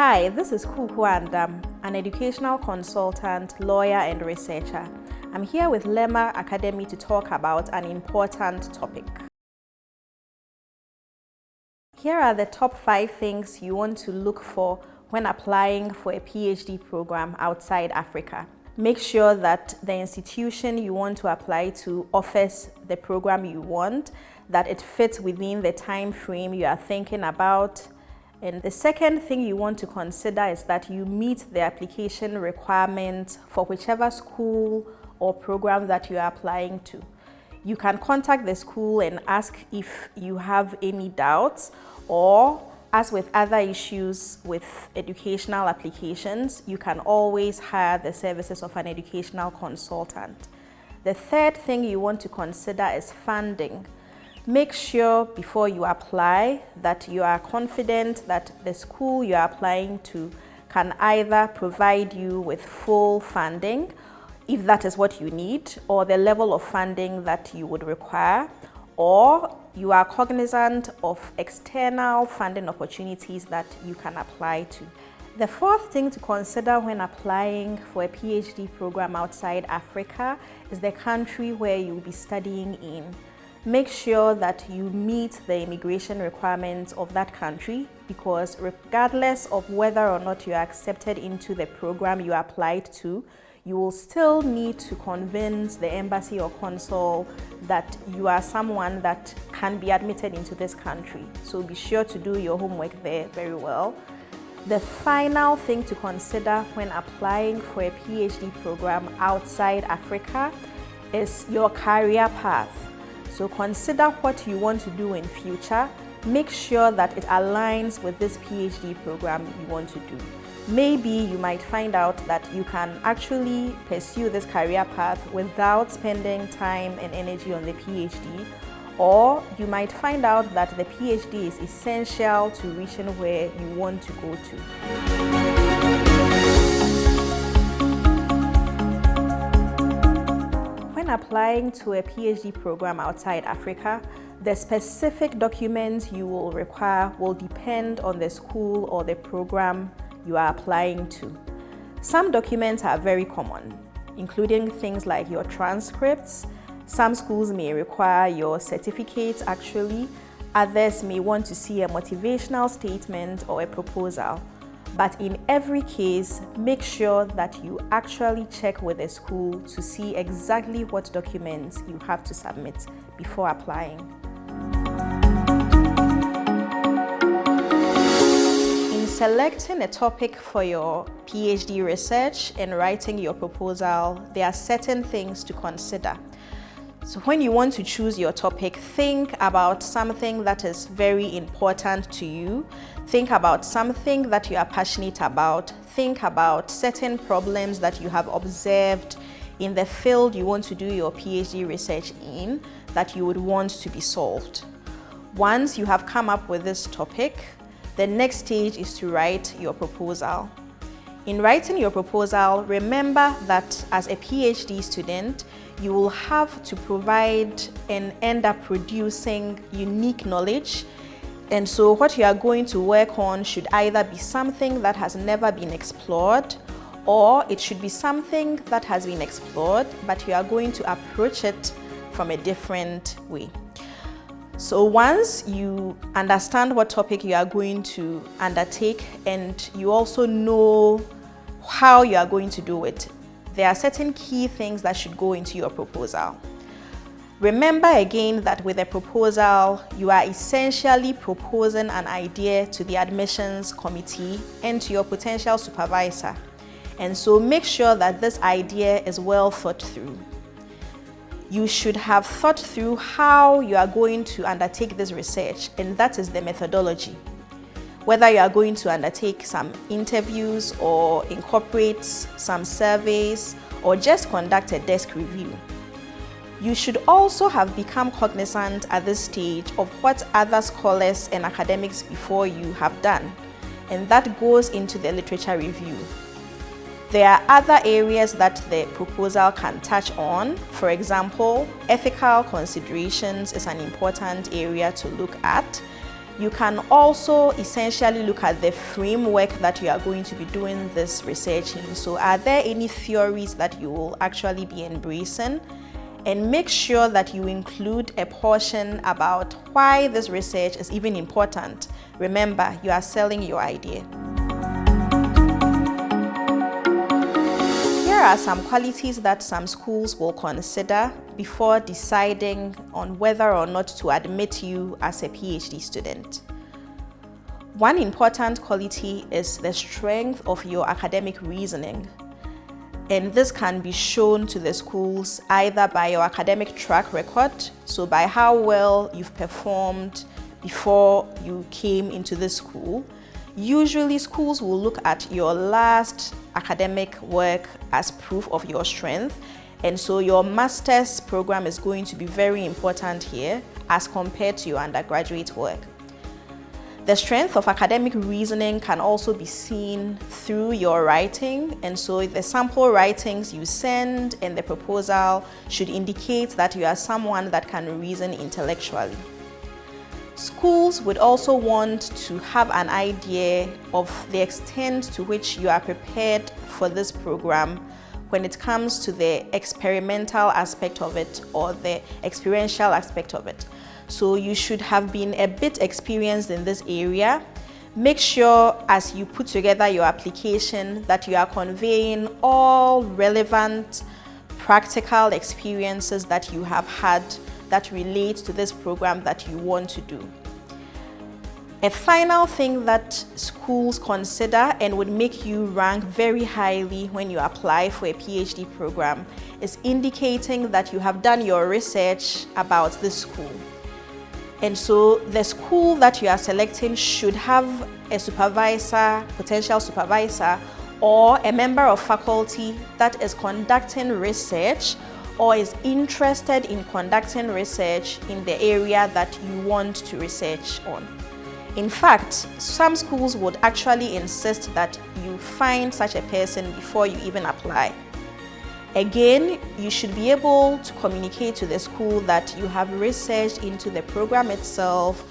Hi, this is Kuku Andam, an educational consultant, lawyer, and researcher. I'm here with Lema Academy to talk about an important topic. Here are the top 5 things you want to look for when applying for a PhD program outside Africa. Make sure that the institution you want to apply to offers the program you want, that it fits within the time frame you are thinking about. And the second thing you want to consider is that you meet the application requirements for whichever school or program that you are applying to. You can contact the school and ask if you have any doubts, or as with other issues with educational applications, you can always hire the services of an educational consultant. The third thing you want to consider is funding. Make sure before you apply that you are confident that the school you are applying to can either provide you with full funding, if that is what you need, or the level of funding that you would require, or you are cognizant of external funding opportunities that you can apply to. The fourth thing to consider when applying for a PhD program outside Africa is the country where you will be studying in. Make sure that you meet the immigration requirements of that country, because regardless of whether or not you are accepted into the program you applied to, you will still need to convince the embassy or consul that you are someone that can be admitted into this country. So be sure to do your homework there very well. The final thing to consider when applying for a PhD program outside Africa is your career path. So consider what you want to do in future. Make sure that it aligns with this PhD program you want to do. Maybe you might find out that you can actually pursue this career path without spending time and energy on the PhD, or you might find out that the PhD is essential to reaching where you want to go to. When applying to a PhD program outside Africa, the specific documents you will require will depend on the school or the program you are applying to. Some documents are very common, including things like your transcripts. Some schools may require your certificates actually. Others may want to see a motivational statement or a proposal. But in every case, make sure that you actually check with the school to see exactly what documents you have to submit before applying. In selecting a topic for your PhD research and writing your proposal, there are certain things to consider. So when you want to choose your topic, think about something that is very important to you. Think about something that you are passionate about. Think about certain problems that you have observed in the field you want to do your PhD research in that you would want to be solved. Once you have come up with this topic, the next stage is to write your proposal. In writing your proposal, remember that as a PhD student, you will have to provide and end up producing unique knowledge. And so what you are going to work on should either be something that has never been explored, or it should be something that has been explored, but you are going to approach it from a different way. So once you understand what topic you are going to undertake and you also know how you are going to do it, there are certain key things that should go into your proposal. Remember again that with a proposal, you are essentially proposing an idea to the admissions committee and to your potential supervisor. And so make sure that this idea is well thought through. You should have thought through how you are going to undertake this research, and that is the methodology. Whether you are going to undertake some interviews or incorporate some surveys or just conduct a desk review. You should also have become cognizant at this stage of what other scholars and academics before you have done, and that goes into the literature review. There are other areas that the proposal can touch on. For example, ethical considerations is an important area to look at. You can also essentially look at the framework that you are going to be doing this research in. So are there any theories that you will actually be embracing? And make sure that you include a portion about why this research is even important. Remember, you are selling your idea. Here are some qualities that some schools will consider before deciding on whether or not to admit you as a PhD student. One important quality is the strength of your academic reasoning. And this can be shown to the schools either by your academic track record, so by how well you've performed before you came into the school. Usually schools will look at your last academic work as proof of your strength, and so your master's program is going to be very important here as compared to your undergraduate work. The strength of academic reasoning can also be seen through your writing, and so the sample writings you send and the proposal should indicate that you are someone that can reason intellectually. Schools would also want to have an idea of the extent to which you are prepared for this program when it comes to the experimental aspect of it or the experiential aspect of it. So you should have been a bit experienced in this area. Make sure as you put together your application that you are conveying all relevant practical experiences that you have had that relate to this program that you want to do. A final thing that schools consider and would make you rank very highly when you apply for a PhD program is indicating that you have done your research about this school. And so the school that you are selecting should have a supervisor, potential supervisor, or a member of faculty that is conducting research or is interested in conducting research in the area that you want to research on. In fact, some schools would actually insist that you find such a person before you even apply. Again, you should be able to communicate to the school that you have researched into the program itself,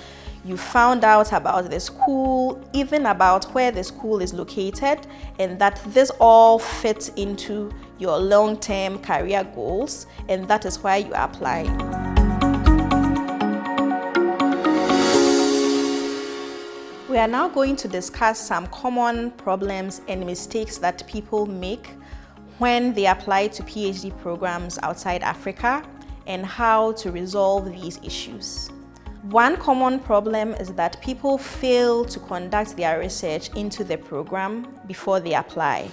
you found out about the school, even about where the school is located, and that this all fits into your long-term career goals, and that is why you are applying. We are now going to discuss some common problems and mistakes that people make when they apply to PhD programs outside Africa and how to resolve these issues. One common problem is that people fail to conduct their research into the program before they apply.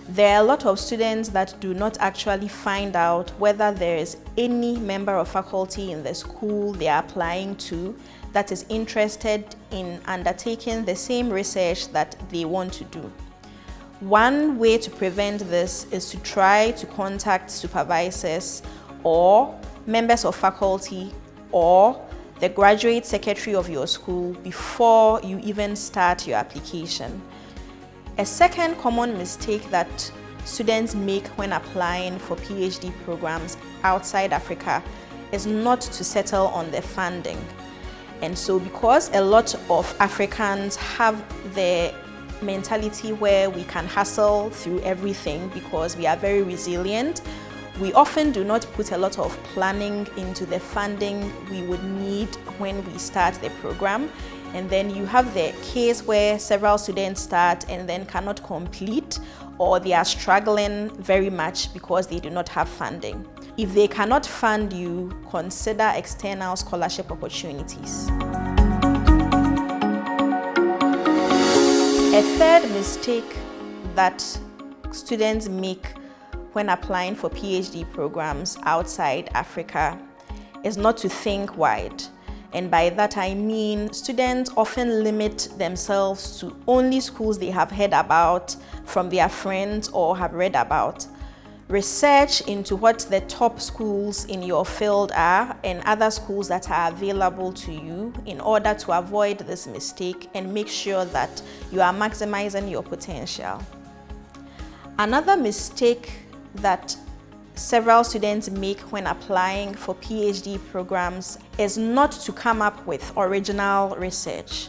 There are a lot of students that do not actually find out whether there is any member of faculty in the school they are applying to that is interested in undertaking the same research that they want to do. One way to prevent this is to try to contact supervisors or members of faculty or the graduate secretary of your school before you even start your application. A second common mistake that students make when applying for PhD programs outside Africa is not to settle on the funding. And so because a lot of Africans have the mentality where we can hustle through everything because we are very resilient, we often do not put a lot of planning into the funding we would need when we start the program. And then you have the case where several students start and then cannot complete, or they are struggling very much because they do not have funding. If they cannot fund you, consider external scholarship opportunities. A third mistake that students make when applying for PhD programs outside Africa is not to think wide. And by that I mean students often limit themselves to only schools they have heard about from their friends or have read about. Research into what the top schools in your field are and other schools that are available to you in order to avoid this mistake and make sure that you are maximizing your potential. Another mistake that several students make when applying for PhD programs is not to come up with original research.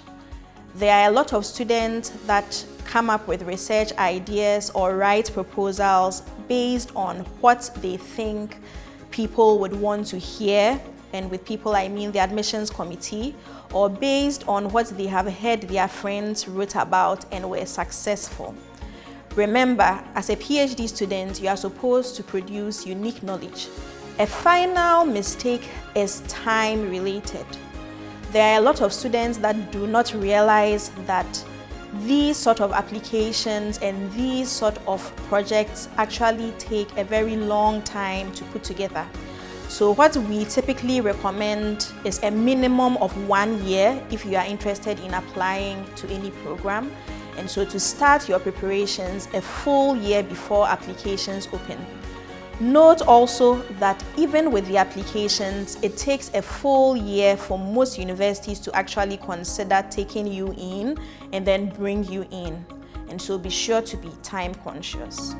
There are a lot of students that come up with research ideas or write proposals based on what they think people would want to hear, and with people I mean the admissions committee, or based on what they have heard their friends wrote about and were successful. Remember, as a PhD student, you are supposed to produce unique knowledge. A final mistake is time-related. There are a lot of students that do not realize that these sort of applications and these sort of projects actually take a very long time to put together. So what we typically recommend is a minimum of 1 year if you are interested in applying to any program. And so to start your preparations a full year before applications open. Note also that even with the applications, it takes a full year for most universities to actually consider taking you in and then bring you in. And so be sure to be time conscious.